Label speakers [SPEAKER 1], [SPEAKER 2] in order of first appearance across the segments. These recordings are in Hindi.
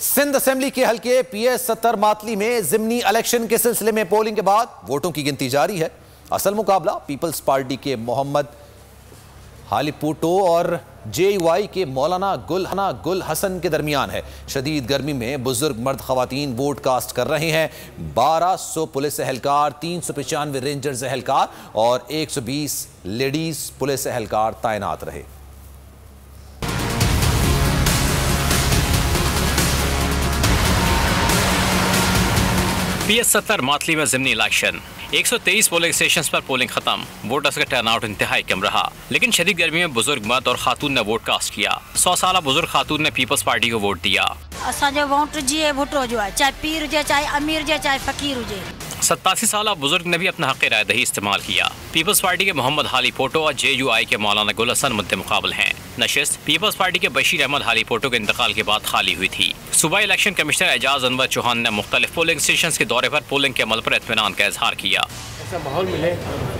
[SPEAKER 1] सिंध असेंबली के हल्के PS 70 मातली में जिमनी इलेक्शन के सिलसिले में पोलिंग के बाद वोटों की गिनती जारी है। असल मुकाबला पीपल्स पार्टी के मोहम्मद हालीपोटो और JUI के मौलाना गुल हसन के दरमियान है। शदीद गर्मी में बुजुर्ग मर्द खवातीन वोट कास्ट कर रहे हैं। 1200 पुलिस एहलकार, 395 रेंजर्स एहलकार और 120 लेडीज पुलिस एहलकार तैनात रहे।
[SPEAKER 2] PS 70 मातली में जिमनी इलेक्शन 123 पोलिंग स्टेशन पर पोलिंग खत्म। वोटर्स का टर्नआउट इंतहाई कम रहा, लेकिन शदीद गर्मी में बुजुर्ग मर्द और खातून ने वोट कास्ट किया। 100 साल बुजुर्ग खातून ने पीपल्स पार्टी को वोट दिया।
[SPEAKER 3] असांजो वोट जी भुट्टो जो है, चाहे पीर हुजे, चाहे अमीर हुजे, चाहे फकीर हुजे।
[SPEAKER 2] 87 साल बुजुर्ग ने भी अपना हक़ राय दही इस्तेमाल किया। पीपल्स पार्टी के मोहम्मद हालीपोटो और JUI के मौलाना गुल हसन मुद्दे मुकाबल हैं। नशिस्त पीपल्स पार्टी के बशीर अहमद हालीपोटो के इंतकाल के बाद खाली हुई थी। सूबाई इलेक्शन कमिश्नर एजाज अनवर चौहान ने मुख्तलिफ पोलिंग स्टेशन के दौरे पर पोलिंग के अमल पर इत्मीनान का इजहार किया।
[SPEAKER 4] ऐसा माहौल मिले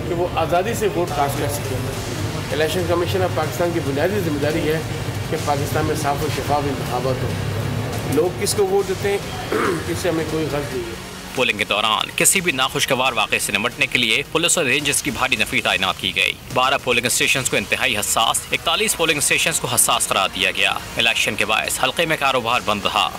[SPEAKER 4] कि वो आज़ादी से वोट कास्ट कर सकें। इलेक्शन कमीशन ऑफ पाकिस्तान की बुनियादी जिम्मेदारी है कि पाकिस्तान में साफ और शफाफ इंतखाबात हो। लोग किसको वोट देते हैं इससे हमें कोई गर्ज नहीं है।
[SPEAKER 2] पोलिंग के दौरान किसी भी नाखुशगवार वाक़े से निपटने के लिए पुलिस और रेंजर्स की भारी नफरी तैनात की गई। 12 पोलिंग स्टेशन को इंतहाई हसास, 41 पोलिंग स्टेशन को हसास करार दिया गया। इलेक्शन के बायस हल्के में कारोबार बंद रहा।